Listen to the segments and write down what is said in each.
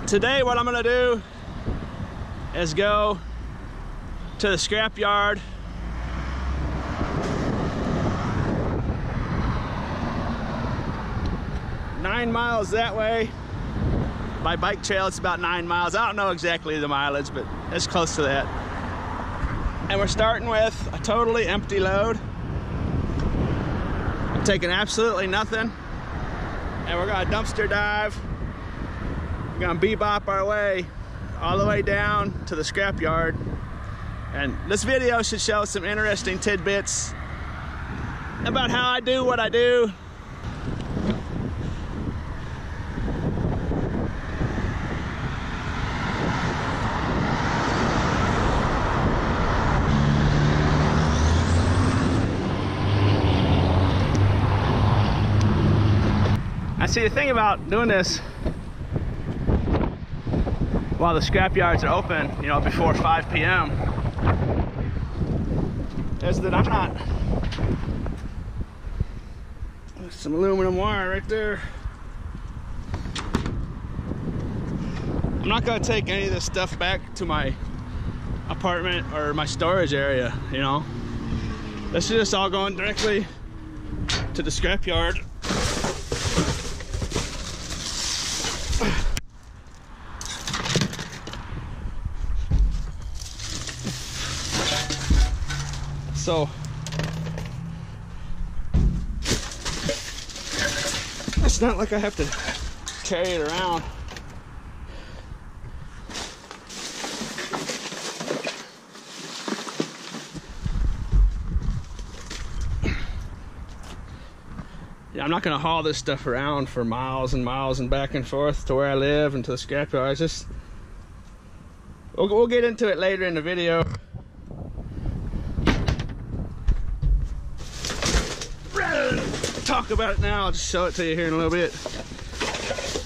Today what I'm gonna do is go to the scrap yard. Nine miles that way. By bike trail, it's about 9 miles. I don't know exactly the mileage, but it's close to that. And we're starting with a totally empty load. I'm taking absolutely nothing. And we're gonna dumpster dive. We're gonna bebop our way all the way down to the scrap yard. And this video should show some interesting tidbits about how I do what I do. I see the thing about doing this while the scrap yards are open, you know, before 5 p.m. is that I'm not, there's some aluminum wire right there. I'm not gonna take any of this stuff back to my apartment or my storage area, you know. This is just all going directly to the scrap yard. So it's not like I have to carry it around. Yeah, I'm not gonna haul this stuff around for miles and miles and back and forth to where I live and to the scrapyard. It's just, we'll get into it later in the video. Talk about it now, I'll just show it to you here in a little bit.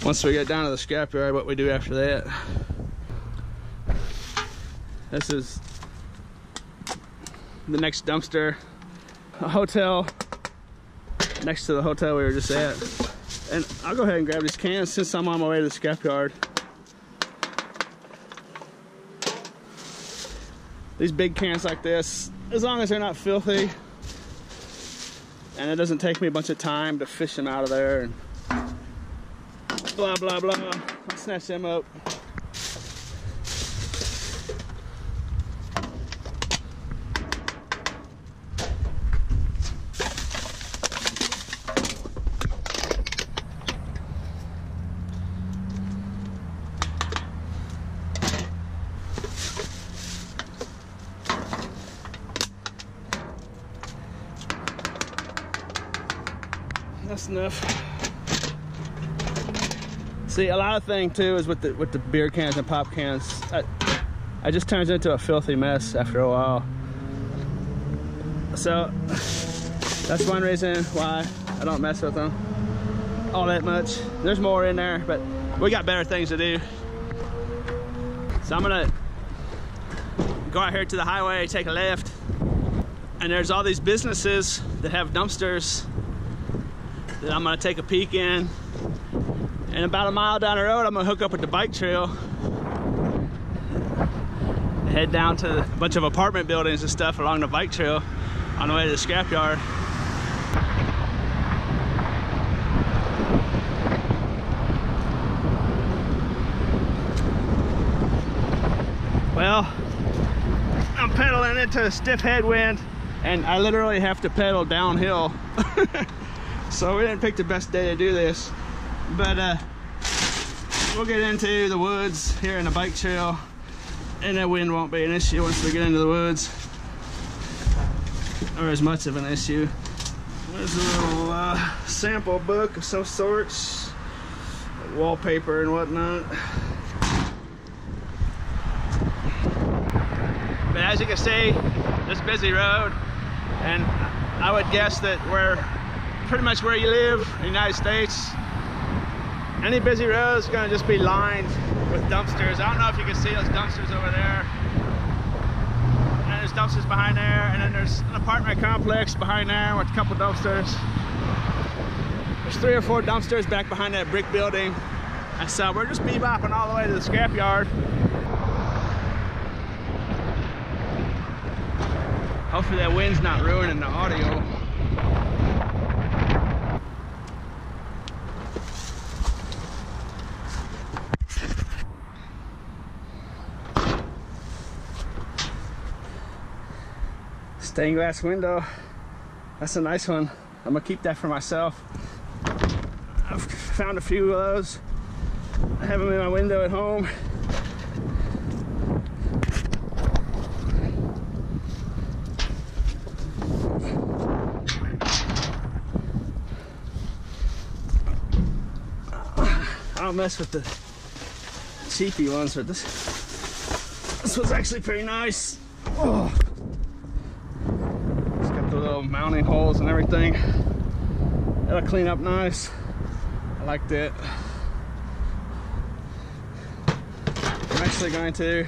Once we get down to the scrapyard, what we do after that. This is the next dumpster, a hotel next to the hotel we were just at. And I'll go ahead and grab these cans since I'm on my way to the scrapyard. These big cans like this, as long as they're not filthy, and it doesn't take me a bunch of time to fish them out of there and blah blah blah, I'll snatch them up. That's enough. See, a lot of thing too is with the beer cans and pop cans, it just turns into a filthy mess after a while. So that's one reason why I don't mess with them all that much. There's more in there, but we got better things to do. So I'm gonna go out here to the highway, take a left, and there's all these businesses that have dumpsters that I'm gonna take a peek in. And about a mile down the road, I'm gonna hook up with the bike trail, head down to a bunch of apartment buildings and stuff along the bike trail on the way to the scrapyard. Well, I'm pedaling into a stiff headwind and I literally have to pedal downhill. So we didn't pick the best day to do this, but we'll get into the woods here in the bike trail, and that wind won't be an issue once we get into the woods, or as much of an issue. There's a little sample book of some sorts, like wallpaper and whatnot. But as you can see, this busy road, and I would guess that we're pretty much where you live in the United States, any busy road is going to just be lined with dumpsters. I don't know if you can see those dumpsters over there. And there's dumpsters behind there, and then there's an apartment complex behind there with a couple dumpsters. There's 3 or 4 dumpsters back behind that brick building. And so we're just bebopping all the way to the scrapyard. Hopefully that wind's not ruining the audio. Stained glass window. That's a nice one. I'm gonna keep that for myself. I've found a few of those. I have them in my window at home. I don't mess with the cheapy ones, but this one's actually pretty nice. Oh. It's got the little mounting holes and everything. It'll clean up nice. I like that. I'm actually going to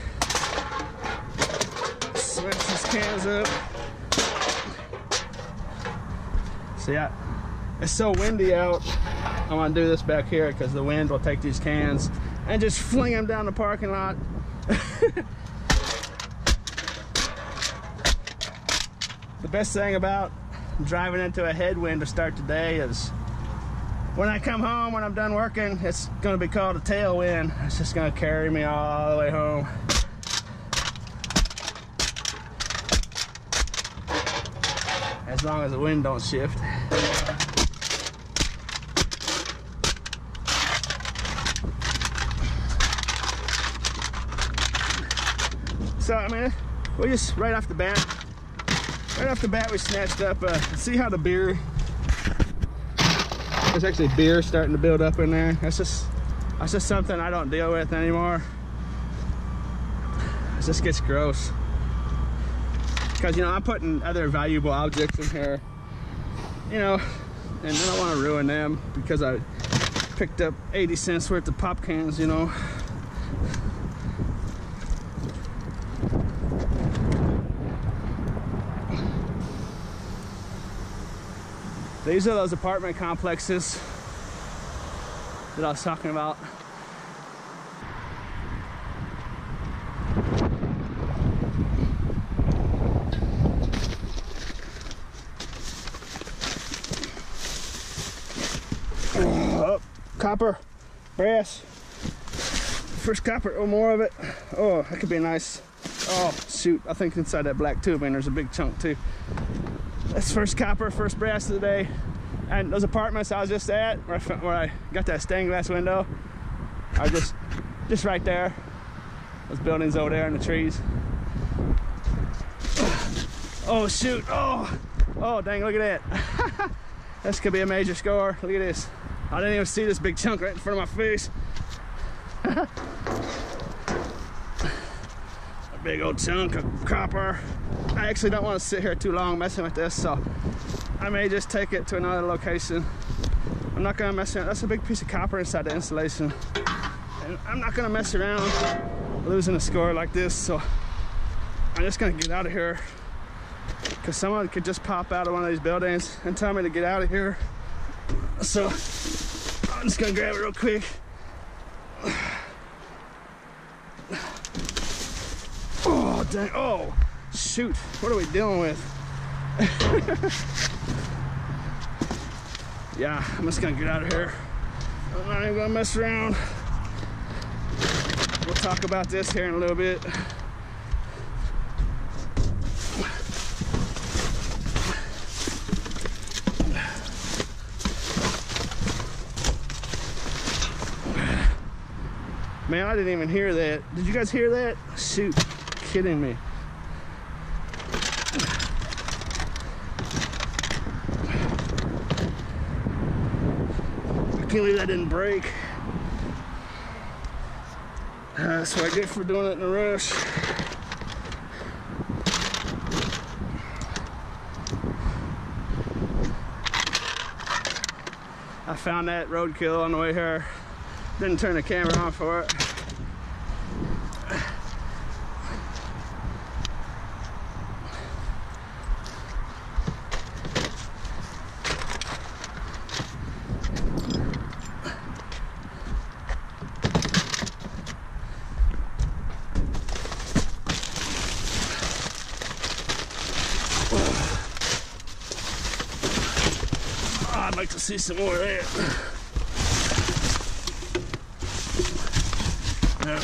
switch these cans up. See, it's so windy out. I want to do this back here because the wind will take these cans and just fling them down the parking lot. The best thing about driving into a headwind to start the day is when I come home, when I'm done working, it's going to be called a tailwind. It's just going to carry me all the way home. As long as the wind don't shift. So, I mean, we just, right off the bat, we snatched up, see how the beer, there's actually beer starting to build up in there. That's just something I don't deal with anymore. It just gets gross. Because, you know, I'm putting other valuable objects in here, you know, and I don't want to ruin them because I picked up 80 cents worth of pop cans, you know. These are those apartment complexes that I was talking about. Oh, copper, brass. First copper, oh, more of it. Oh, that could be nice. Oh, shoot, I think inside that black tubing there's a big chunk too. That's first copper, first brass of the day. And those apartments I was just at, where I got that stained glass window, are just right there. Those buildings over there and the trees. Oh shoot, oh dang, look at that. This could be a major score. Look at this. I didn't even see this big chunk right in front of my face. A big old chunk of copper. I actually don't want to sit here too long messing with this, so I may just take it to another location. I'm not gonna mess around. That's a big piece of copper inside the insulation. And I'm not gonna mess around losing a score like this, so I'm just gonna get out of here. Because someone could just pop out of one of these buildings and tell me to get out of here. So I'm just gonna grab it real quick. Oh, dang, oh, shoot, what are we dealing with? Yeah, I'm just gonna get out of here. I'm not even gonna mess around. We'll talk about this here in a little bit. Man, I didn't even hear that. Did you guys hear that? Shoot, kidding me. I can't believe that didn't break. That's what I get for doing it in a rush. I found that roadkill on the way here. Didn't turn the camera on for it. see some more there. Yeah.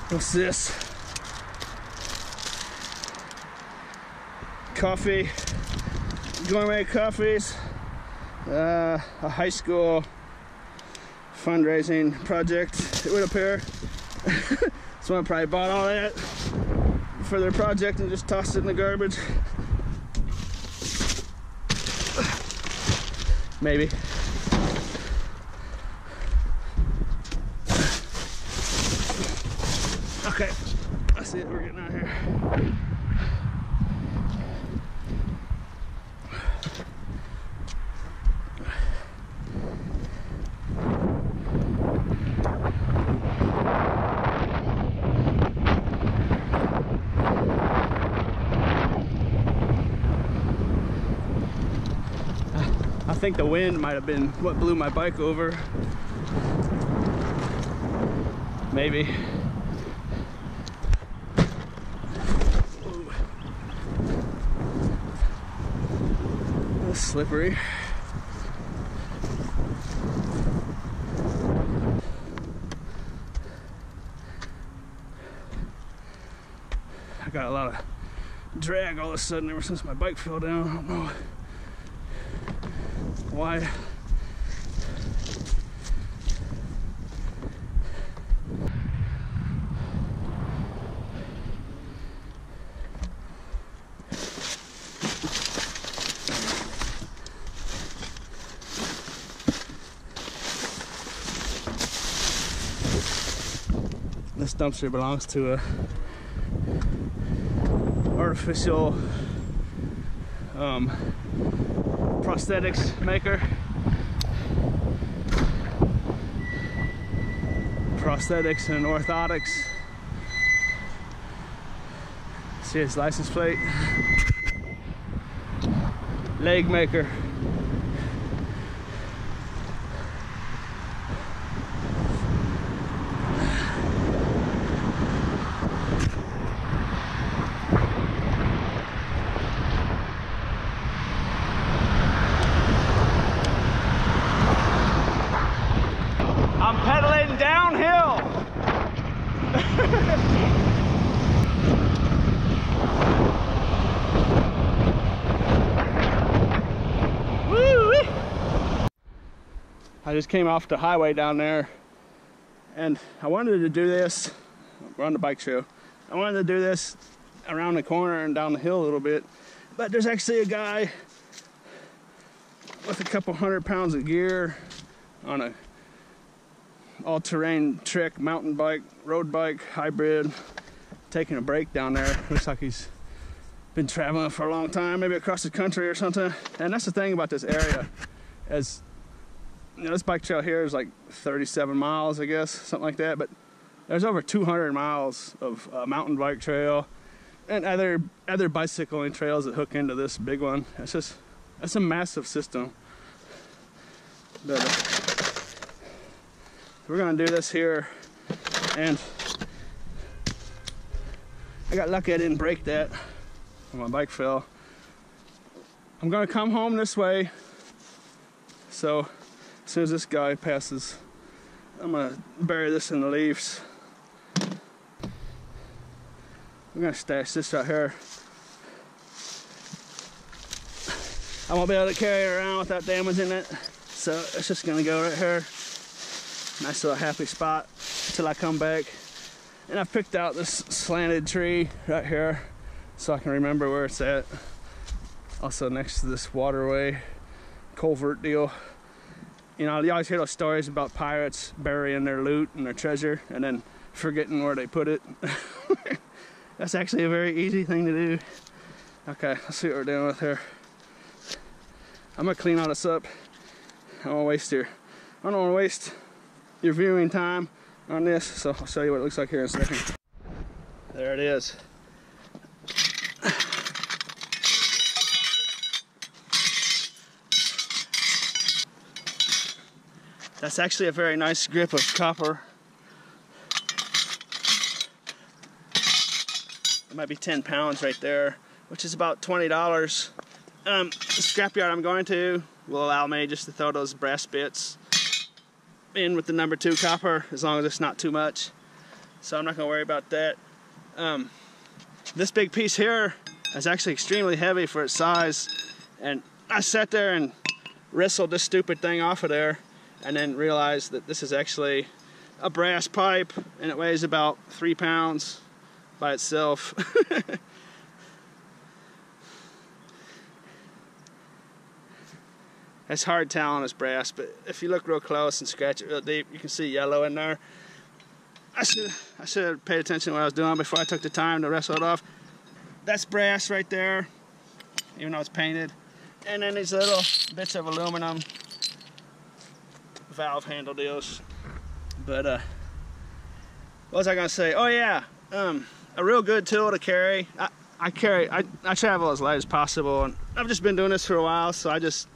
What's this? Coffee, gourmet coffees, a high school fundraising project, it would appear. Someone probably bought all that for their project and just tossed it in the garbage. Maybe. Okay, that's it, we're getting out of here. I think the wind might have been what blew my bike over. Maybe. That's slippery. I got a lot of drag all of a sudden ever since my bike fell down. I don't know why. This dumpster belongs to a artificial prosthetics maker. Prosthetics and orthotics. See his license plate. Leg maker. I'm pedaling downhill. Woo-wee. I just came off the highway down there and I wanted to do this. We're on the bike trail. I wanted to do this around the corner and down the hill a little bit, but there's actually a guy with a couple 100 pounds of gear on a all-terrain Trek mountain bike, road bike, hybrid, taking a break down there. Looks like he's been traveling for a long time, maybe across the country or something. And that's the thing about this area, as you know, this bike trail here is like 37 miles, I guess, something like that. But there's over 200 miles of mountain bike trail and other bicycling trails that hook into this big one. It's a massive system. We're gonna do this here, and I got lucky I didn't break that when my bike fell. I'm gonna come home this way, so as soon as this guy passes, I'm gonna bury this in the leaves. I'm gonna stash this right here. I won't be able to carry it around without damaging it, so it's just gonna go right here. Nice little happy spot until I come back. And I've picked out this slanted tree right here so I can remember where it's at. Also next to this waterway culvert deal. You know, you always hear those stories about pirates burying their loot and their treasure and then forgetting where they put it. That's actually a very easy thing to do. Okay, let's see what we're doing with here. I'm gonna clean all this up. I don't wanna waste your viewing time on this, so I'll show you what it looks like here in a second. There it is. That's actually a very nice grip of copper. It might be 10 pounds right there, which is about $20. The scrapyard I'm going to will allow me just to throw those brass bits in with the number 2 copper, as long as it's not too much. So I'm not gonna worry about that. This big piece here is actually extremely heavy for its size, and I sat there and wrestled this stupid thing off of there, and then realized that this is actually a brass pipe, and it weighs about 3 pounds by itself. It's hard telling it's brass, but if you look real close and scratch it real deep, you can see yellow in there. I should have paid attention to what I was doing before I took the time to wrestle it off. That's brass right there, even though it's painted. And then these little bits of aluminum valve handle deals. But what was I gonna say? Oh yeah, a real good tool to carry. I travel as light as possible, and I've just been doing this for a while, so I just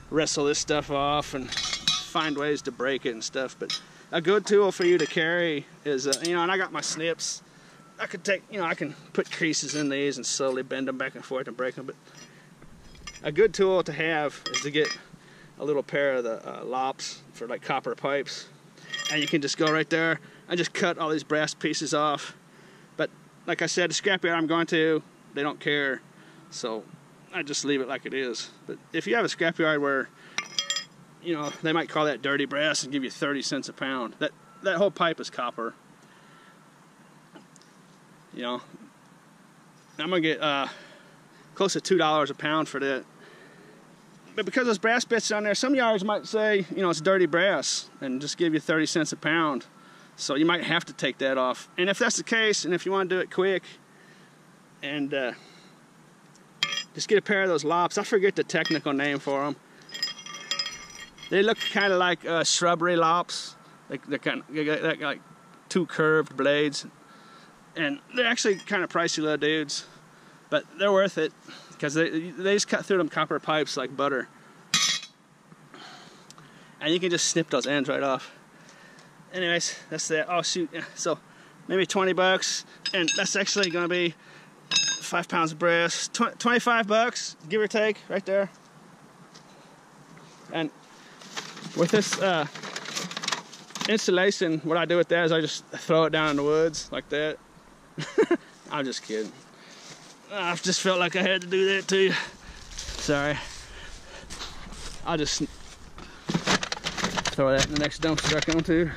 wrestle this stuff off and find ways to break it and stuff. But a good tool for you to carry is, you know, and I got my snips. I could take, you know, I can put creases in these and slowly bend them back and forth and break them. But a good tool to have is to get a little pair of the lops for like copper pipes, and you can just go right there and just cut all these brass pieces off. But like I said, the scrapyard I'm going to, they don't care, so I just leave it like it is. But if you have a scrapyard where, you know, they might call that dirty brass and give you 30 cents a pound, that whole pipe is copper. You know, I'm gonna get close to $2 a pound for that. But because there's brass bits on there, some yards might say, you know, it's dirty brass and just give you 30 cents a pound. So you might have to take that off. And if that's the case, and if you want to do it quick, and just get a pair of those lops. I forget the technical name for them. They look kind of like shrubbery lops. They're kind of like 2 curved blades, and they're actually kind of pricey little dudes, but they're worth it because they just cut through them copper pipes like butter, and you can just snip those ends right off. Anyways, that's that. Oh shoot! Yeah. So maybe 20 bucks, and that's actually going to be 5 pounds of brass, 25 bucks, give or take, right there. And with this installation, what I do with that is I just throw it down in the woods like that. I'm just kidding. I just felt like I had to do that to you. Sorry. I'll just throw that in the next dumpster I come to.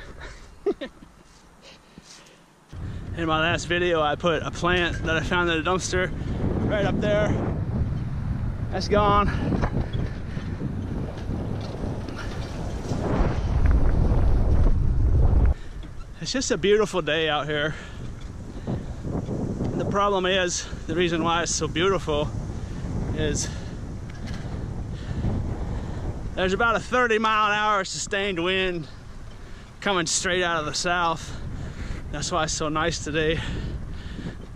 In my last video, I put a plant that I found in a dumpster right up there. That's gone. It's just a beautiful day out here. The problem is, the reason why it's so beautiful is there's about a 30-mile-an-hour sustained wind coming straight out of the south. That's why it's so nice today.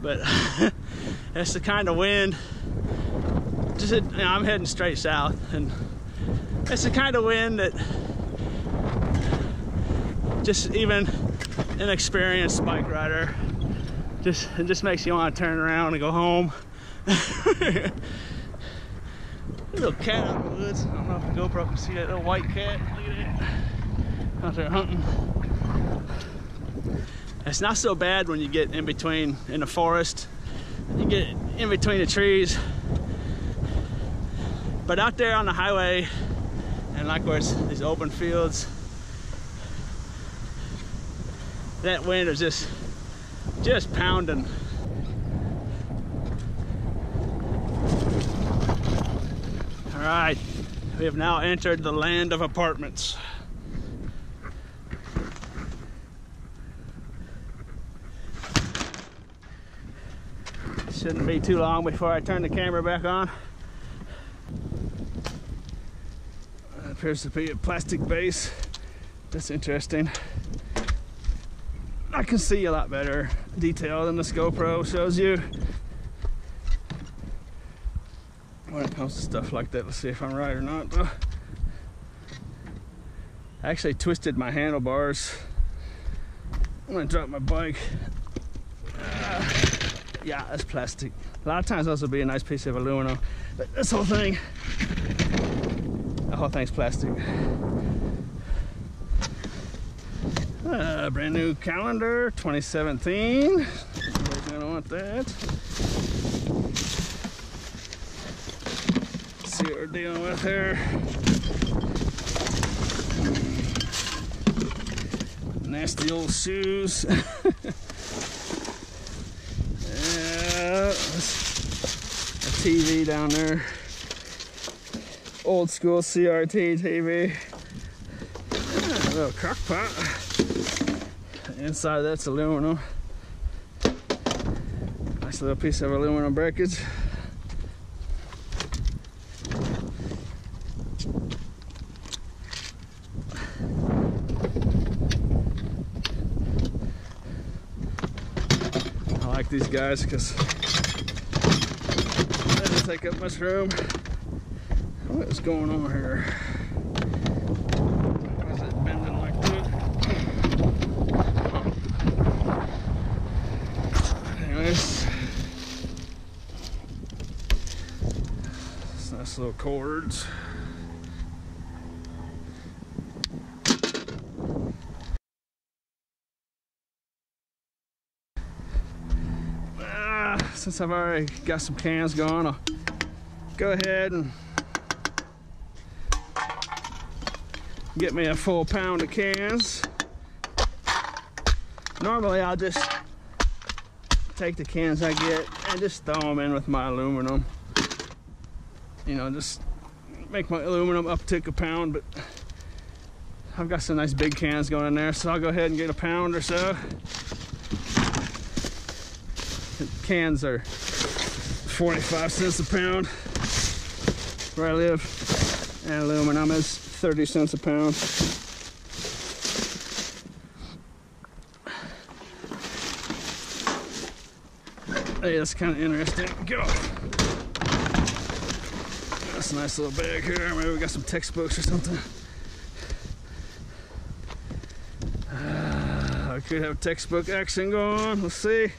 But it's the kind of wind, just, you know, I'm heading straight south, and it's the kind of wind that just even an experienced bike rider, it just makes you want to turn around and go home. A little cat out in the woods. I don't know if the GoPro can see that little white cat. Look at it. Out there hunting. It's not so bad when you get in between in the forest. You get in between the trees. But out there on the highway, and like where it's these open fields, that wind is just pounding. All right, we have now entered the land of apartments. Shouldn't be too long before I turn the camera back on. That appears to be a plastic base. That's interesting. I can see a lot better detail than this GoPro shows you when it comes to stuff like that. Let's see if I'm right or not. I actually twisted my handlebars. I'm gonna drop my bike. Yeah, that's plastic. A lot of times those will be a nice piece of aluminum, but this whole thing, the whole thing's plastic. Brand new calendar, 2017. Everybody's gonna want that. See what we're dealing with here. Nasty old shoes. Yeah, a TV down there. Old school CRT TV. Yeah, a little crock pot. Inside that's aluminum. Nice little piece of aluminum breakage. I like these guys because they don't take up much room. What is going on here? Why is it bending like that? Anyways, it's nice little cords. Since I've already got some cans going, I'll go ahead and get me a full pound of cans. Normally I'll just take the cans I get and just throw them in with my aluminum. You know, just make my aluminum uptick a pound, but I've got some nice big cans going in there, so I'll go ahead and get a pound or so. Cans are 45 cents a pound where I live, and aluminum is 30 cents a pound. Hey, that's kind of interesting. Get off. That's a nice little bag here. Maybe we got some textbooks or something. I could have textbook action going. Let's see.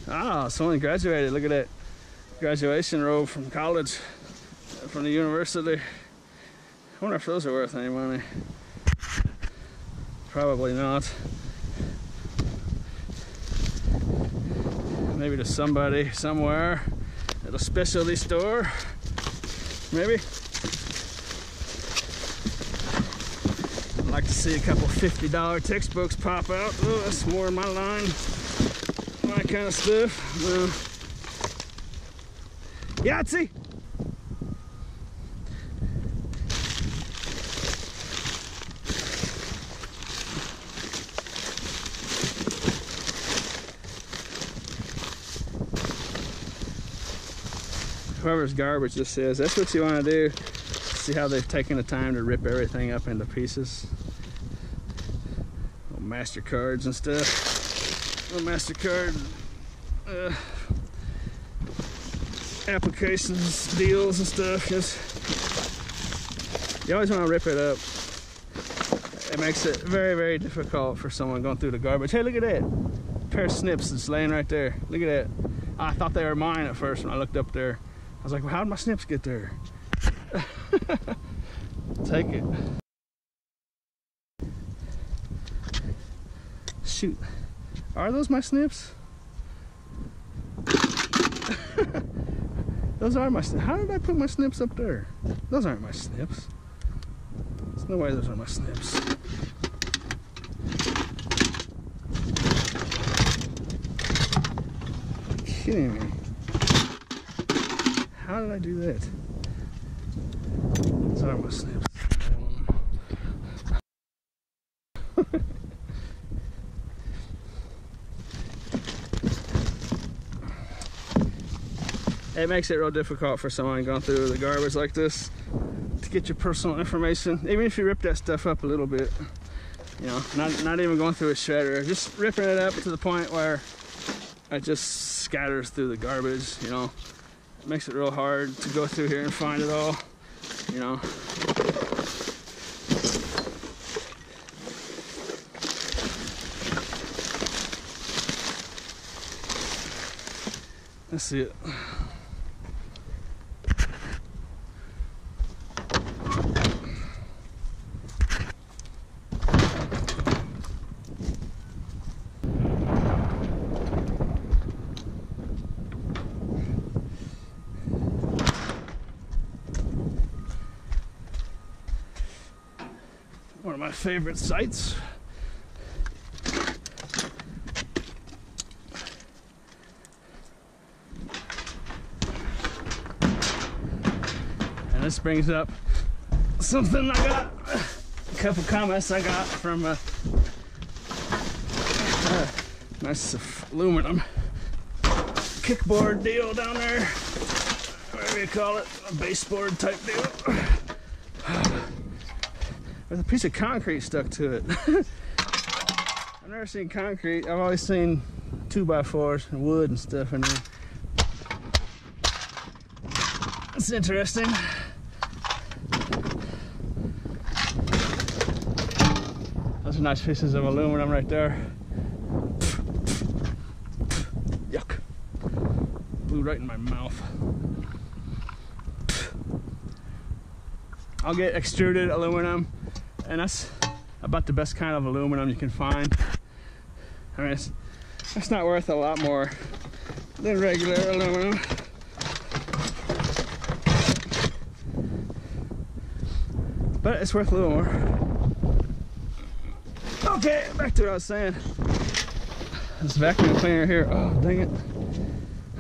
Ah, someone graduated. Look at that graduation robe from college, from the university. I wonder if those are worth any money. Probably not. Maybe to somebody somewhere at a specialty store. Maybe. I'd like to see a couple $50 textbooks pop out. Oh, that's more in my line. My kind of stuff. Yahtzee! Whoever's garbage this is, that's what you want to do. See how they've taken the time to rip everything up into pieces. Little MasterCards and stuff. MasterCard applications, deals and stuff. Just, you always want to rip it up. It makes it very, very difficult for someone going through the garbage. Hey, look at that. A pair of snips that's laying right there. Look at that. I thought they were mine at first when I looked up there. I was like, well, how did my snips get there? Take it. Shoot. Are those my snips? Those are my snips. How did I put my snips up there? Those aren't my snips. There's no way those are my snips. Are you kidding me? How did I do that? Those are my snips. It makes it real difficult for someone going through the garbage like this to get your personal information. Even if you rip that stuff up a little bit, you know, not even going through a shredder, just ripping it up to the point where it just scatters through the garbage, you know. It makes it real hard to go through here and find it all, you know. Let's see it. One of my favorite sites. And this brings up something I got, a couple comments I got from a nice aluminum kickboard deal down there, whatever you call it, a baseboard type deal. With a piece of concrete stuck to it. I've never seen concrete. I've always seen 2x4s and wood and stuff in there. That's interesting. Those are nice pieces of aluminum right there. Yuck. Blew right in my mouth. I'll get extruded aluminum, and that's about the best kind of aluminum you can find. I mean, it's not worth a lot more than regular aluminum. But it's worth a little more. Okay, back to what I was saying. This vacuum cleaner here, oh dang it.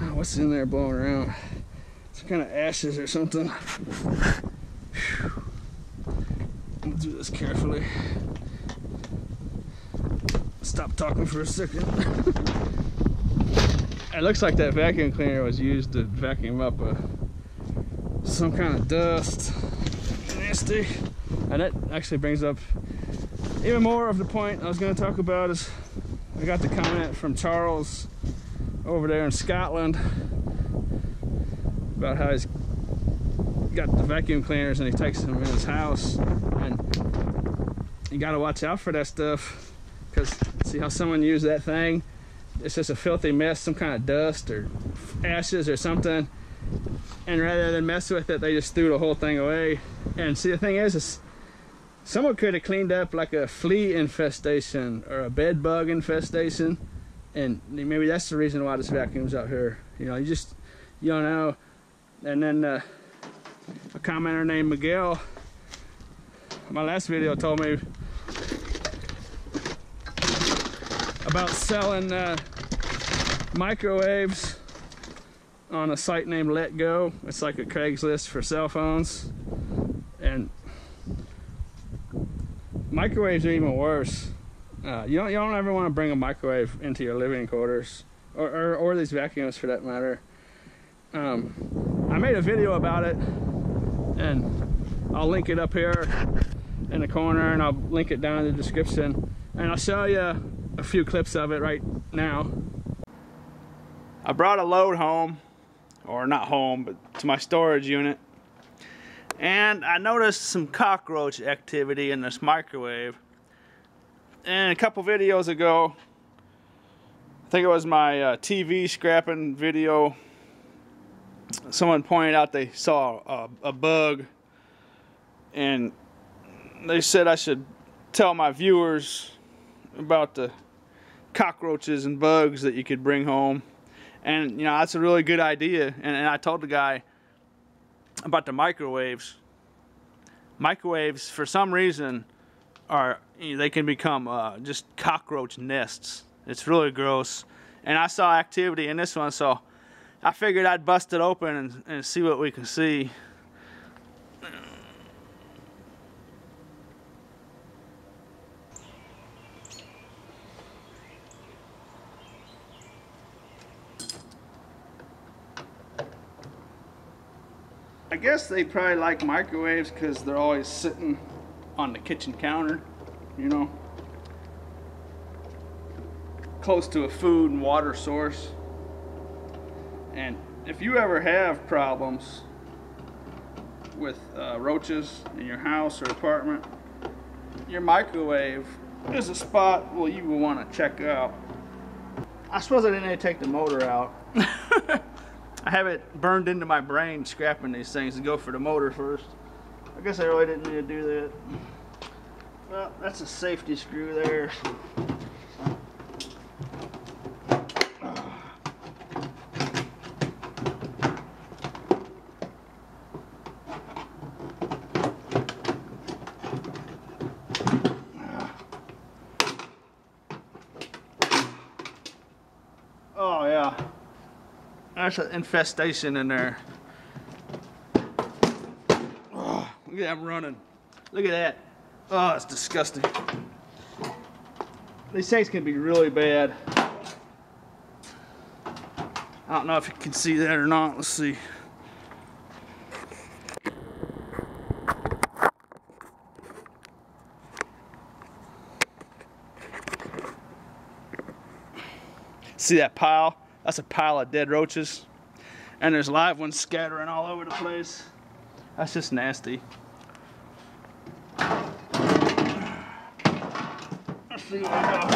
Oh, what's in there blowing around? Some kind of ashes or something. I'll do this carefully. Stop talking for a second. It looks like that vacuum cleaner was used to vacuum up some kind of dust. Nasty. And that actually brings up even more of the point I was going to talk about. Is I got the comment from Charles over there in Scotland about how he's got the vacuum cleaners and he takes them in his house, and you got to watch out for that stuff, because see how someone used that thing, it's just a filthy mess, some kind of dust or ashes or something, and rather than mess with it, they just threw the whole thing away. And see, the thing is someone could have cleaned up like a flea infestation or a bed bug infestation, and maybe that's the reason why this vacuum's out here. You know, you don't know. And then a commenter named Miguel, my last video, told me about selling microwaves on a site named Let Go. It's like a Craigslist for cell phones, and microwaves are even worse. You don't ever want to bring a microwave into your living quarters, or these vacuums for that matter. I made a video about it, and I'll link it up here in the corner, and I'll link it down in the description, and I'll show you a few clips of it right now. I brought a load home, or not home, but to my storage unit, and I noticed some cockroach activity in this microwave. And a couple videos ago, I think it was my TV scrapping video, someone pointed out they saw a bug, and they said I should tell my viewers about the cockroaches and bugs that you could bring home. And you know, that's a really good idea. And I told the guy about the microwaves. Microwaves, for some reason, they can become just cockroach nests. It's really gross. And I saw activity in this one, so I figured I'd bust it open and see what we can see. I guess they probably like microwaves because they're always sitting on the kitchen counter, you know, close to a food and water source. And if you ever have problems with roaches in your house or apartment, your microwave is a spot where you will want to check out. I suppose I didn't need to take the motor out. have it burned into my brain scrapping these things to go for the motor first. I guess I really didn't need to do that. Well, that's a safety screw there. Oh yeah, there's an infestation in there. Oh, look at that running. Look at that. Oh, it's disgusting. These things can be really bad. I don't know if you can see that or not. Let's see. See that pile? That's a pile of dead roaches. And there's live ones scattering all over the place. That's just nasty. Let's see what we got.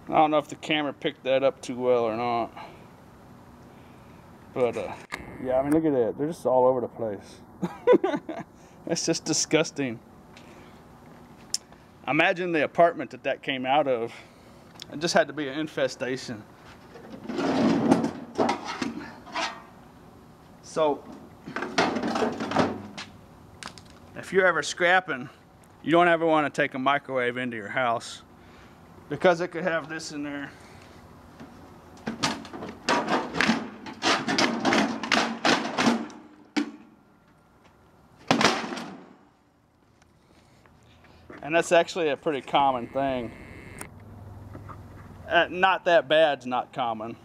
I don't know if the camera picked that up too well or not. But yeah, I mean, look at that. They're just all over the place. That's just disgusting. Imagine the apartment that came out of. It just had to be an infestation. So, if you're ever scrapping, you don't ever want to take a microwave into your house because it could have this in there. And that's actually a pretty common thing. Not that bad's not common.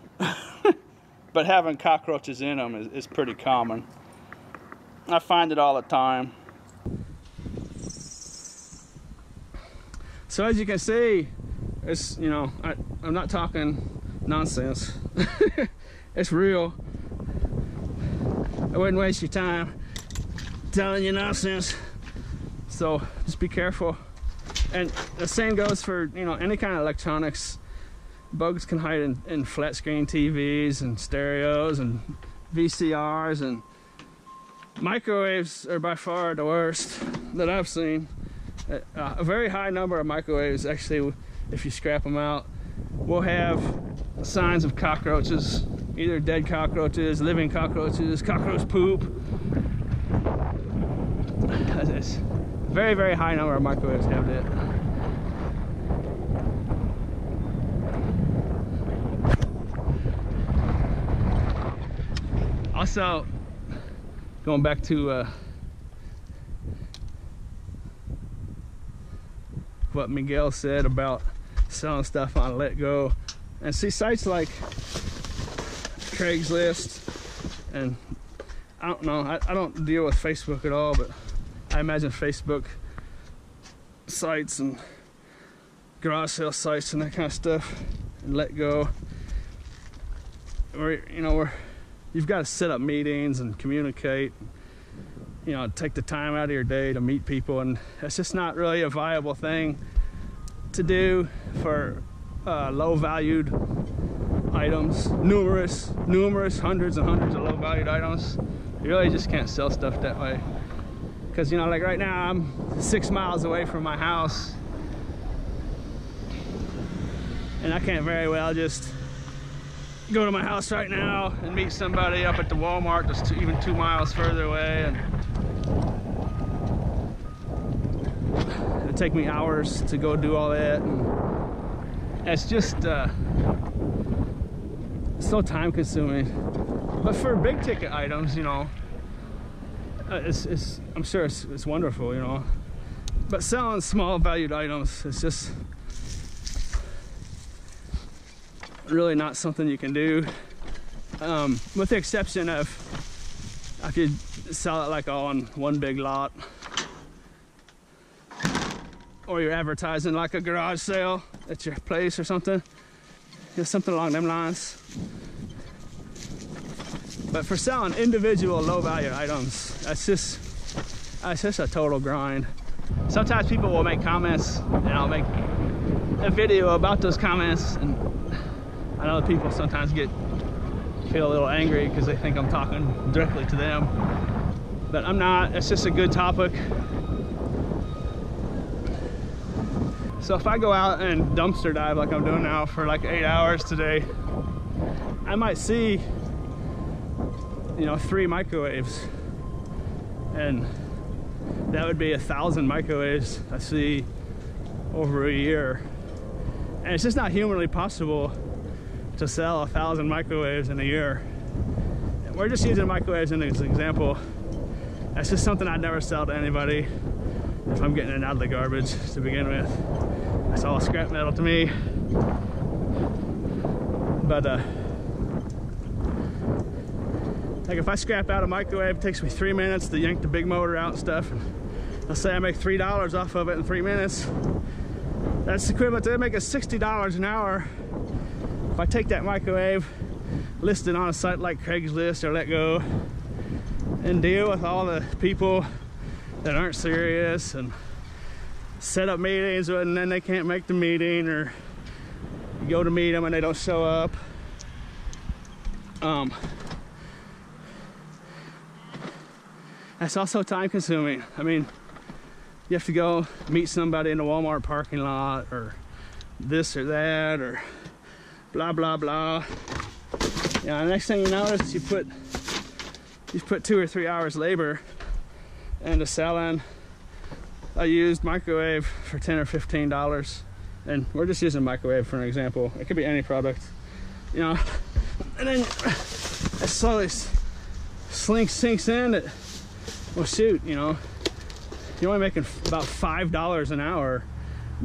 But having cockroaches in them is pretty common. I find it all the time. So as you can see, it's, you know, I'm not talking nonsense. It's real. I wouldn't waste your time telling you nonsense. So just be careful. And the same goes for, you know, any kind of electronics. Bugs can hide in flat screen TVs and stereos and VCRs, and microwaves are by far the worst that I've seen. A very high number of microwaves, actually, if you scrap them out, will have signs of cockroaches, either dead cockroaches, living cockroaches, cockroach poop. It's very, very high number of microwaves have that. Also, going back to what Miguel said about selling stuff on Letgo, and see sites like Craigslist, and I don't know, I don't deal with Facebook at all, but I imagine Facebook sites and garage sale sites and that kind of stuff, and Letgo, where, you know, where you've got to set up meetings and communicate, you know, take the time out of your day to meet people, and it's just not really a viable thing to do for low valued items, numerous hundreds and hundreds of low valued items. You really just can't sell stuff that way, because, you know, like right now I'm 6 miles away from my house, and I can't very well just go to my house right now and meet somebody up at the Walmart that's even 2 miles further away, and it'd take me hours to go do all that, and it's just so time consuming. But for big ticket items, you know, I'm sure it's wonderful, you know, but selling small valued items, it's just really not something you can do, with the exception of if you sell it like on one big lot, or you're advertising like a garage sale at your place or something, just something along them lines. But for selling individual low value items, that's just a total grind. sometimes people will make comments and I'll make a video about those comments, and I know people sometimes feel a little angry because they think I'm talking directly to them, but I'm not. It's just a good topic. So if I go out and dumpster dive like I'm doing now for like 8 hours today, I might see, you know, 3 microwaves, and that would be 1,000 microwaves I see over a year. And it's just not humanly possible to sell 1,000 microwaves in a year. And we're just using microwaves as an example. That's just something I'd never sell to anybody if I'm getting it out of the garbage to begin with. It's all scrap metal to me. But like if I scrap out a microwave, it takes me 3 minutes to yank the big motor out and stuff. And let's say I make $3 off of it in 3 minutes. That's equivalent to making $60 an hour. If I take that microwave, list it on a site like Craigslist or Let Go, and deal with all the people that aren't serious and set up meetings and then they can't make the meeting, or you go to meet them and they don't show up. That's also time consuming. I mean, you have to go meet somebody in the Walmart parking lot or this or that or blah blah blah. Yeah, the next thing you notice, you put 2 or 3 hours labor into selling a used microwave for $10 or $15. And we're just using microwave for an example. It could be any product, you know. And then it slowly sinks in that, well, shoot, you know, you're only making about $5 an hour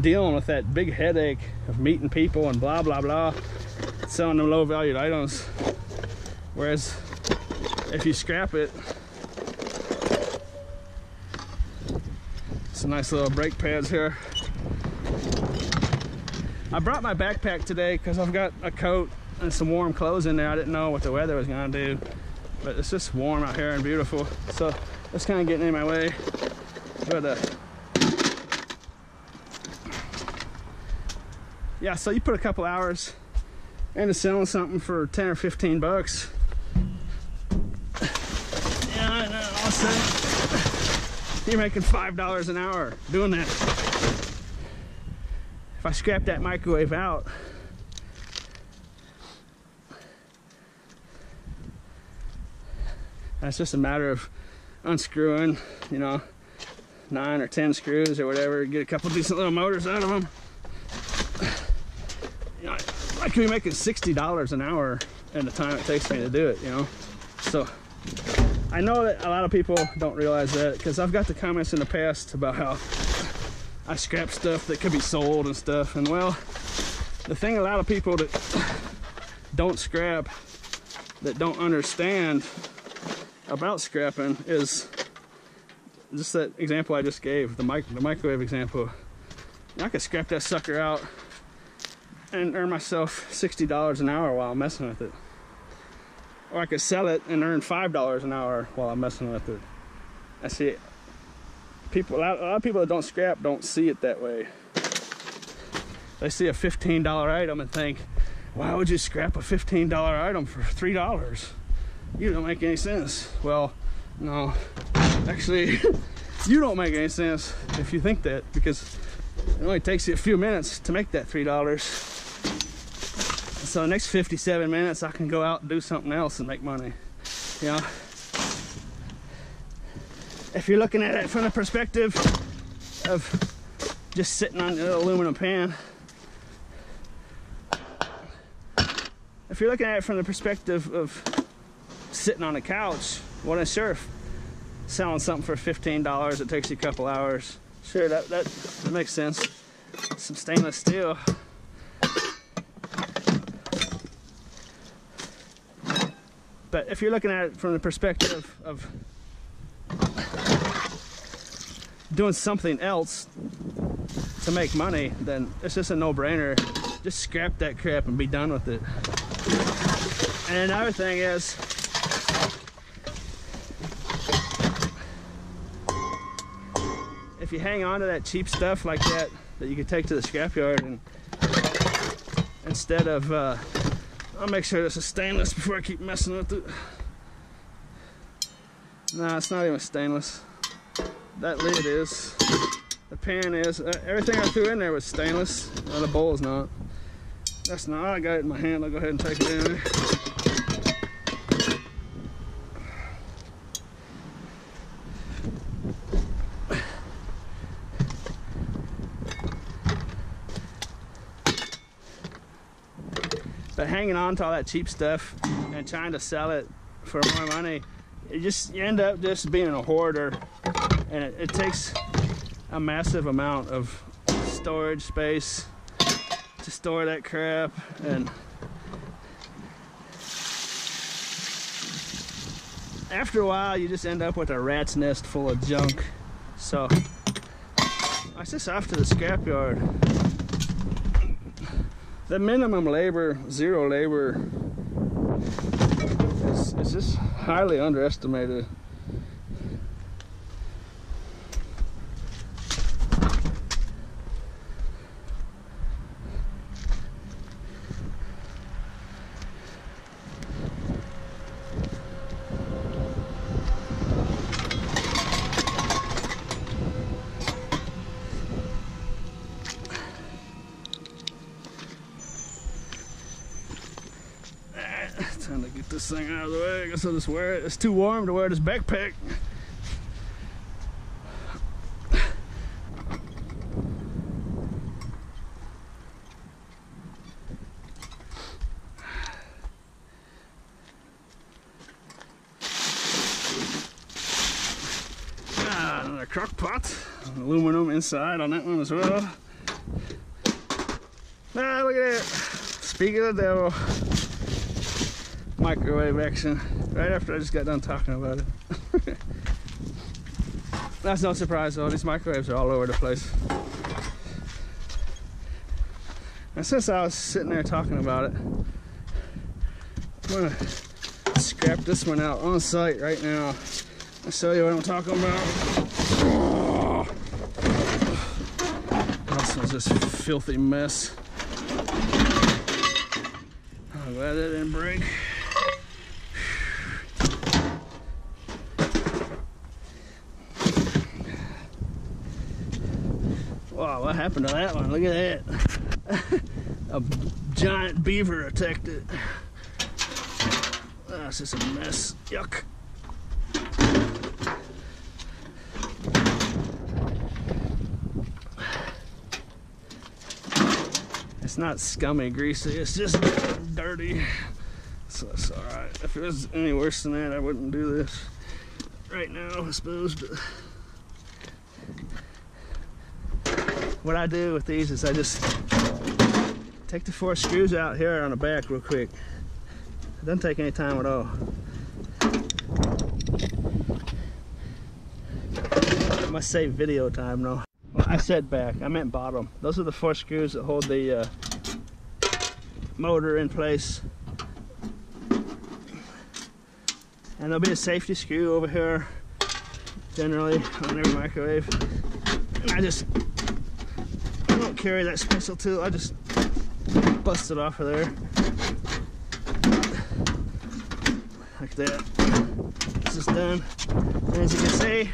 dealing with that big headache of meeting people and blah blah blah, selling them low valued items. Whereas if you scrap it, some nice little brake pads here. I brought my backpack today because I've got a coat and some warm clothes in there. I didn't know what the weather was gonna do, but it's just warm out here and beautiful, so it's kind of getting in my way. But yeah, so you put a couple hours into selling something for 10 or 15 bucks. Yeah, and then all of a sudden you're making $5 an hour doing that. If I scrap that microwave out, that's just a matter of unscrewing, you know, 9 or 10 screws or whatever, get a couple decent little motors out of them. You know, I could be making $60 an hour in the time it takes me to do it, you know. So I know that a lot of people don't realize that, because I've got the comments in the past about how I scrap stuff that could be sold and stuff. And well, the thing a lot of people that don't scrap, that don't understand about scrapping, is just that example I just gave, the microwave example. I could scrap that sucker out and earn myself $60 an hour while I'm messing with it. Or I could sell it and earn $5 an hour while I'm messing with it. I see it. A lot of people that don't scrap don't see it that way. They see a $15 item and think, why would you scrap a $15 item for $3? You don't make any sense. Well, no, actually, you don't make any sense if you think that, because it only takes you a few minutes to make that $3. So the next 57 minutes I can go out and do something else and make money, you know. If you're looking at it from the perspective of just sitting on an aluminum pan, if you're looking at it from the perspective of sitting on a couch, well then sure, selling something for $15, it takes you a couple hours. Sure, that makes sense. Some stainless steel. But if you're looking at it from the perspective of doing something else to make money, then it's just a no-brainer. Just scrap that crap and be done with it. And another thing is, if if you hang on to that cheap stuff like that you could take to the scrapyard, and instead of I'll make sure this is stainless before I keep messing with it. No, it's not even stainless. That lid is. The pan is. Everything I threw in there was stainless. Well, the bowl's not. That's not. I got it in my hand. I'll go ahead and take it in there. But hanging on to all that cheap stuff and trying to sell it for more money, you end up just being a hoarder, and it takes a massive amount of storage space to store that crap, and after a while you just end up with a rat's nest full of junk. So I just off to the scrapyard. The minimum labor, zero labor, is just highly underestimated. Time to get this thing out of the way. I guess I'll just wear it. It's too warm to wear this backpack. Another crock pot. Aluminum inside on that one as well. Ah, look at that. Speaking of the devil. Microwave action right after I just got done talking about it. That's no surprise though, these microwaves are all over the place. And since I was sitting there talking about it, I'm gonna scrap this one out on site right now. I'll show you what I'm talking about. This one's just a filthy mess. I'm glad that didn't break. Wow, what happened to that one? Look at that. A giant beaver attacked it. That's just a mess. Yuck. It's not scummy greasy, it's just dirty. So it's alright. If it was any worse than that, I wouldn't do this right now, I suppose. But what I do with these is I just take the 4 screws out here on the back real quick. It doesn't take any time at all. I must save video time though. Well, I said back, I meant bottom. Those are the 4 screws that hold the motor in place. And there'll be a safety screw over here, generally on every microwave. And I don't carry that special tool, I just bust it off of there. Like that. This is done. And as you can see,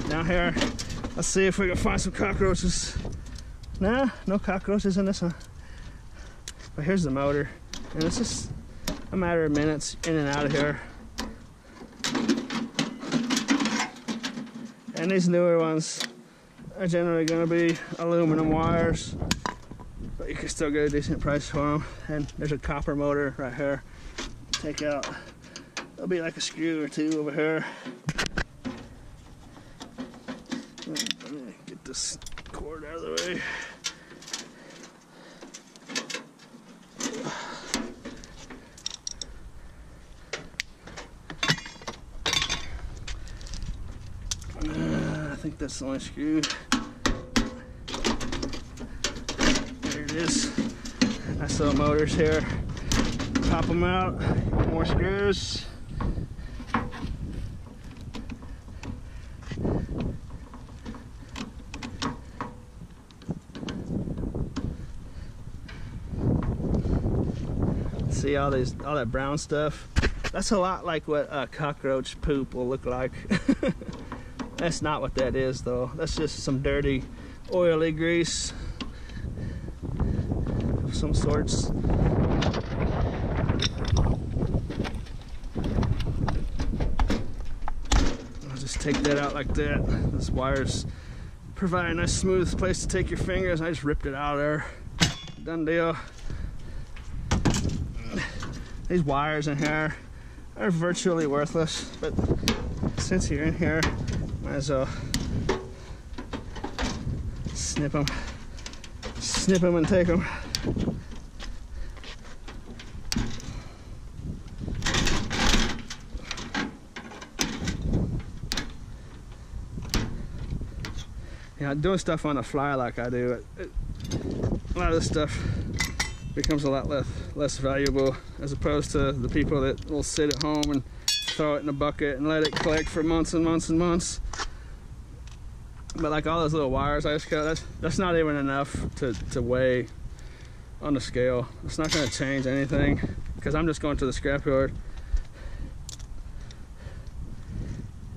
down here, let's see if we can find some cockroaches. Nah, no cockroaches in this one. But here's the motor. And it's just a matter of minutes in and out of here. And these newer ones are generally going to be aluminum wires, but you can still get a decent price for them. And there's a copper motor right here. Take out, there'll be like a screw or 2 over here. Let me get this cord out of the way. I think that's the only screw. There it is. Nice little motors here. Pop them out. More screws. See all that brown stuff? That's a lot like what cockroach poop will look like. That's not what that is though. That's just some dirty, oily grease of some sorts. I'll just take that out like that. This wire's provide a nice smooth place to take your fingers. I just ripped it out of there. Done deal. These wires in here are virtually worthless, but since you're in here, might as well snip them and take them. Yeah, doing stuff on the fly like I do, a lot of this stuff becomes a lot less valuable as opposed to the people that will sit at home and throw it in a bucket and let it collect for months and months and months. But like all those little wires I just cut, that's not even enough to weigh on the scale. It's not going to change anything because I'm just going to the scrapyard.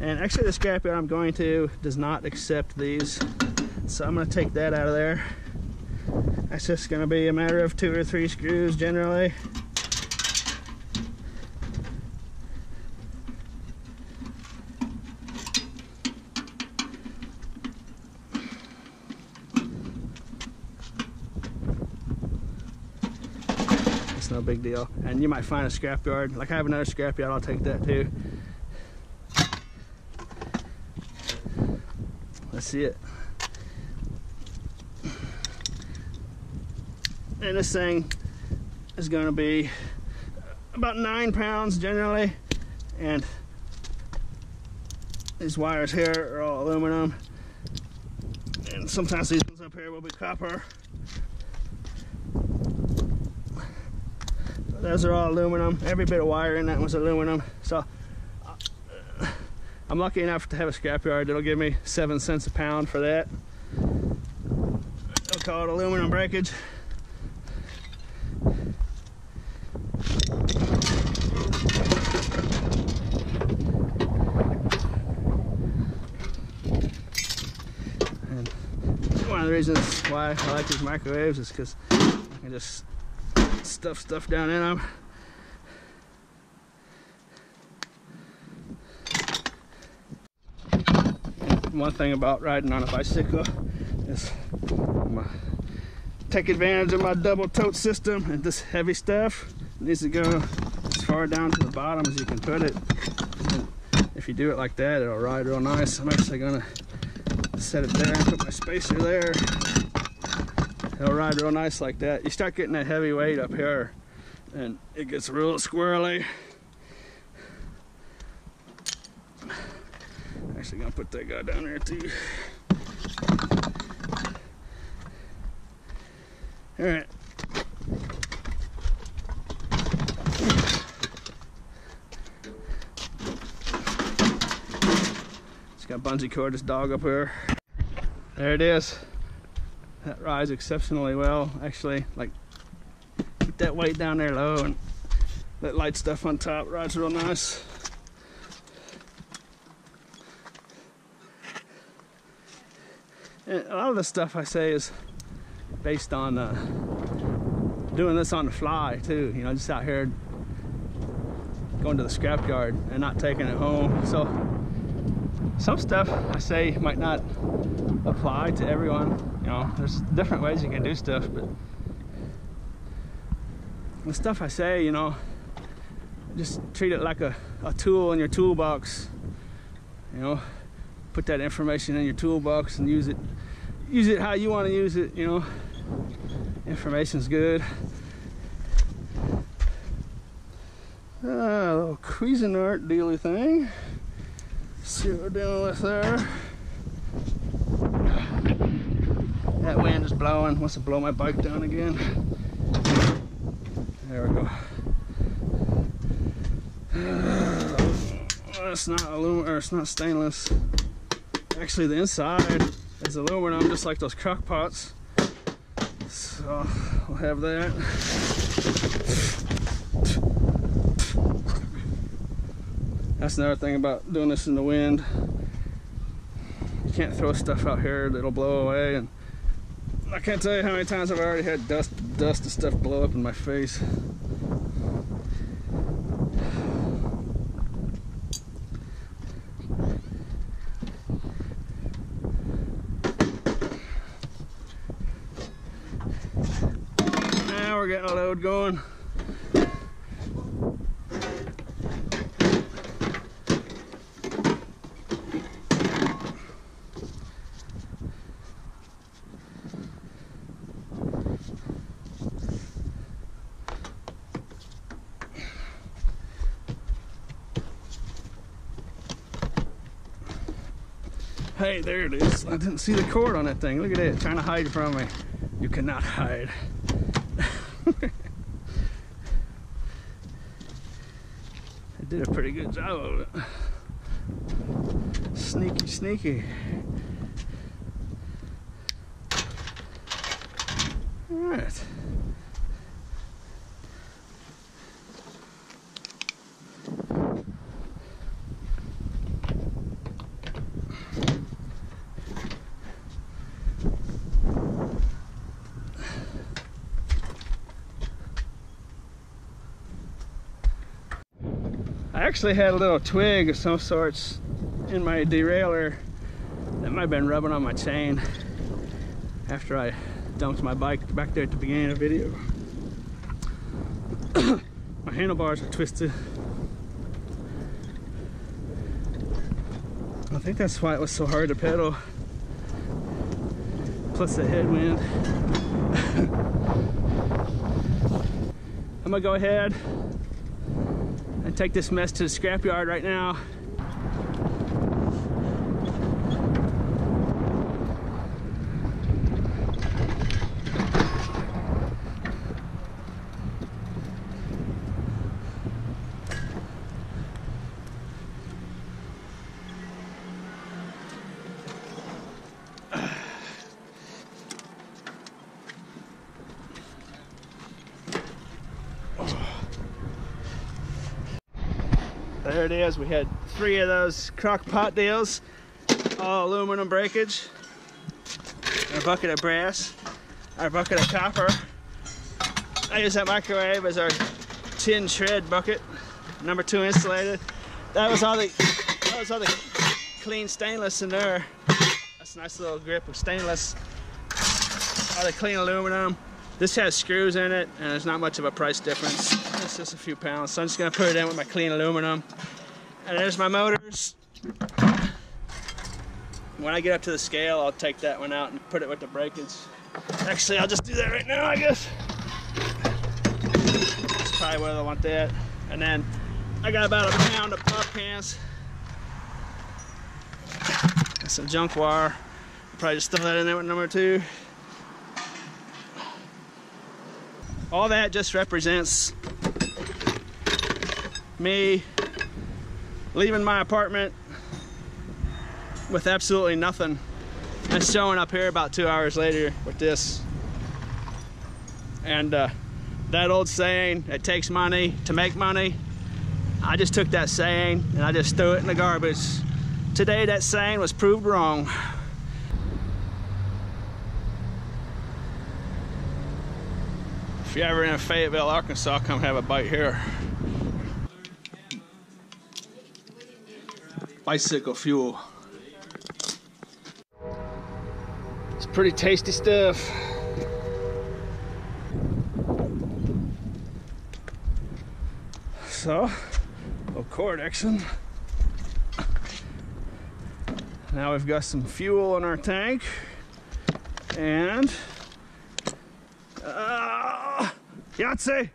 And actually the scrapyard I'm going to does not accept these, so I'm going to take that out of there. That's just going to be a matter of 2 or 3 screws generally. It's no big deal. And you might find a scrapyard. Like I have another scrapyard, I'll take that too. Let's see it. And this thing is going to be about 9 pounds generally, and these wires here are all aluminum, and sometimes these ones up here will be copper. Those are all aluminum. Every bit of wire in that one's aluminum. So I'm lucky enough to have a scrapyard that'll give me 7 cents a pound for that. They'll call it aluminum breakage. One of the reasons why I like these microwaves is because I can just stuff stuff down in them. And one thing about riding on a bicycle is take advantage of my double tote system, and this heavy stuff needs to go as far down to the bottom as you can put it. And if you do it like that, it'll ride real nice. I'm actually gonna set it there and put my spacer there. It'll ride real nice like that. You start getting that heavy weight up here and it gets real squirrely. Actually gonna put that guy down there too. All right. Just got bungee cord this dog up here. There it is. That rides exceptionally well. Actually, like, keep that weight down there low and that light stuff on top rides real nice. And a lot of the stuff I say is based on doing this on the fly too, you know, just out here going to the scrapyard and not taking it home. So some stuff I say might not apply to everyone. You know, there's different ways you can do stuff, but the stuff I say, you know, just treat it like a tool in your toolbox. You know, put that information in your toolbox and use it how you want to use it. You know, information's good. A little Cuisinart dealy thing. See what we're dealing with there. That wind is blowing. Wants to blow my bike down again. There we go. It's not aluminum, or it's not stainless. Actually, the inside is aluminum, just like those crock pots. So we'll have that. That's another thing about doing this in the wind. You can't throw stuff out here that'll blow away, and I can't tell you how many times I've already had dust and stuff blow up in my face. Now we're getting a load going. Hey, there it is. I didn't see the cord on that thing. Look at it, trying to hide from me. You cannot hide. I did a pretty good job of it. Sneaky, sneaky. All right. I actually had a little twig of some sorts in my derailleur that might have been rubbing on my chain after I dumped my bike back there at the beginning of the video. My handlebars are twisted. I think that's why it was so hard to pedal. Plus the headwind. I'm gonna go ahead and take this mess to the scrapyard right now. There it is. We had 3 of those crock pot deals, all aluminum breakage, our bucket of brass, our bucket of copper. I use that microwave as our tin shred bucket, number 2 insulated. That was all the clean stainless in there. That's a nice little grip of stainless. All the clean aluminum. This has screws in it, and there's not much of a price difference. It's just a few pounds, so I'm just gonna put it in with my clean aluminum. And there's my motors. When I get up to the scale, I'll take that one out and put it with the breakage. Actually, I'll just do that right now, I guess. That's probably where I want that. And then I got about a pound of pop cans. That's some junk wire. I'll probably just throw that in there with number 2. All that just represents me leaving my apartment with absolutely nothing and showing up here about 2 hours later with this. And that old saying, it takes money to make money, I just took that saying and I just threw it in the garbage. Today that saying was proved wrong. If you're ever in Fayetteville, Arkansas, come have a bite here. Bicycle fuel. It's pretty tasty stuff. So, little cord action. Now we've got some fuel in our tank, and Yahtzee!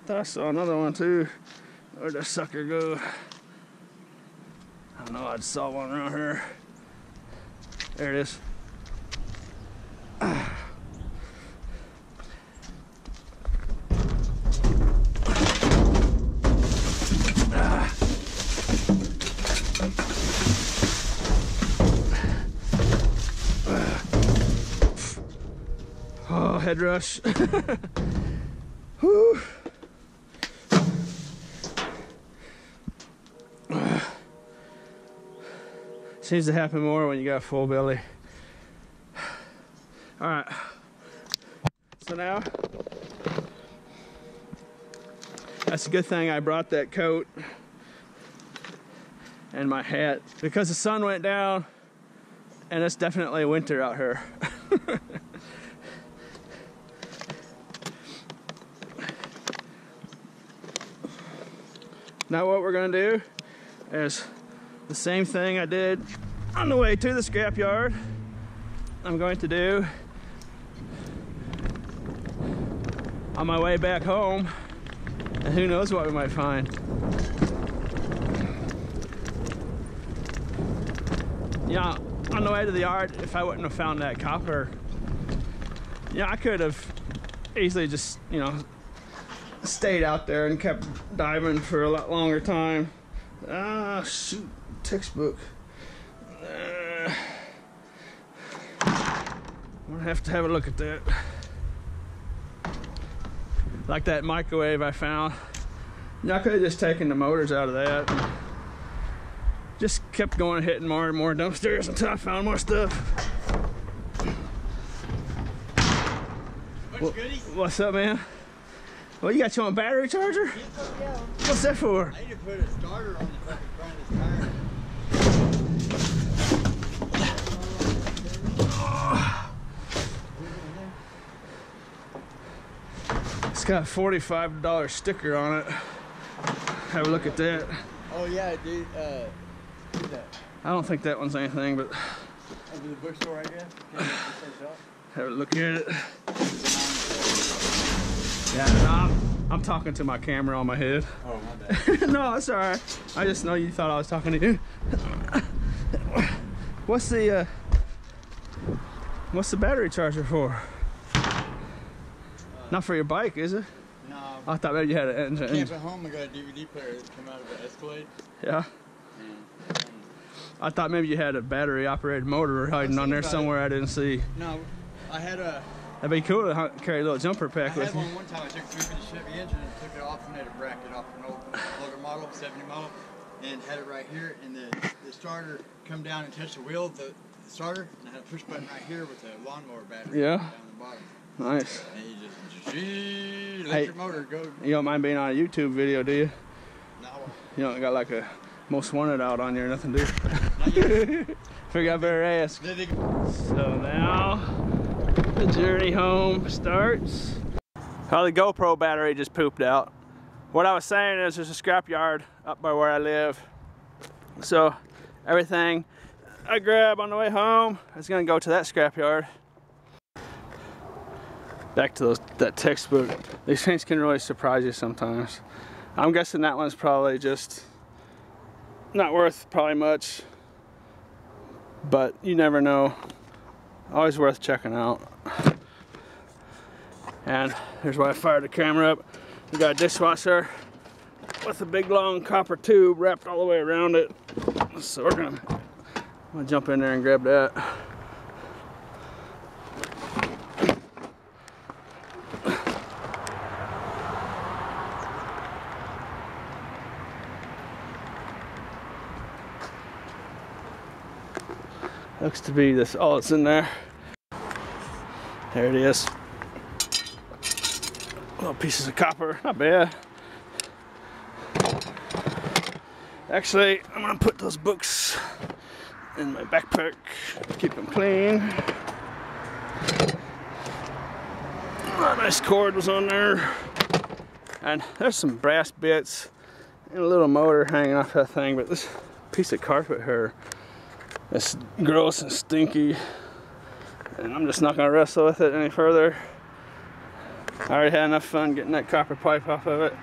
I saw another one too. Where'd that sucker go? I don't know, I saw one around here. There it is. Oh, head rush. Whew. Seems to happen more when you got a full belly. All right. So now, that's a good thing I brought that coat and my hat because the sun went down and it's definitely winter out here. Now what we're gonna do is the same thing I did on the way to the scrapyard. I'm going to do on my way back home, and who knows what we might find. Yeah, on the way to the yard, if I wouldn't have found that copper, yeah, I could have easily just, you know, stayed out there and kept diving for a lot longer time. Ah, shoot, textbook. I'm gonna have to have a look at that. Like that microwave I found. I could have just taken the motors out of that. And just kept going, hitting more and more dumpsters until I found more stuff. What's up, man? Well, you got your own battery charger? Yeah. What's that for? I need to put a starter on the fucking front of this tire. It's got a $45 sticker on it. Have a look at that. Oh yeah, dude. Who's that? I don't think that one's anything, but Over the bookstore, I guess. have a look at it. Yeah, no, I'm talking to my camera on my head. Oh, my bad. No, it's alright. I just know you thought I was talking to you. What's the battery charger for? Not for your bike, is it? No. I thought maybe you had an engine. Camp at home, I got a DVD player that came out of the Escalade. Yeah. I thought maybe you had a battery operated motor hiding on there somewhere I didn't see. No, I had a... That'd be cool to carry a little jumper pack with I you. had one time. I took a 350 Chevy engine and took it off and had a bracket off an old older model, 70 model, and had it right here. And the starter come down and touch the wheel, the starter, and I had a push button right here with a lawnmower battery down the bottom. Nice. And you just electric motor go. You don't mind being on a YouTube video, do you? No. You don't got like a most wanted out on you or nothing, do you? Not yet. Figure I better ask. So now the journey home starts. Oh, the GoPro battery just pooped out. What I was saying is there's a scrapyard up by where I live. So everything I grab on the way home is gonna go to that scrapyard. Back to that textbook. These things can really surprise you sometimes. I'm guessing that one's probably just not worth probably much, but you never know. Always worth checking out. And here's why I fired the camera up. We got a dishwasher with a big long copper tube wrapped all the way around it. So I'm gonna jump in there and grab that. Looks to be this all that's in there. There it is. Little pieces of copper, not bad. Actually, I'm gonna put those books in my backpack, keep them clean. Oh, nice cord was on there. And there's some brass bits and a little motor hanging off that thing, but this piece of carpet here, it's gross and stinky, and I'm just not going to wrestle with it any further. I already had enough fun getting that copper pipe off of it.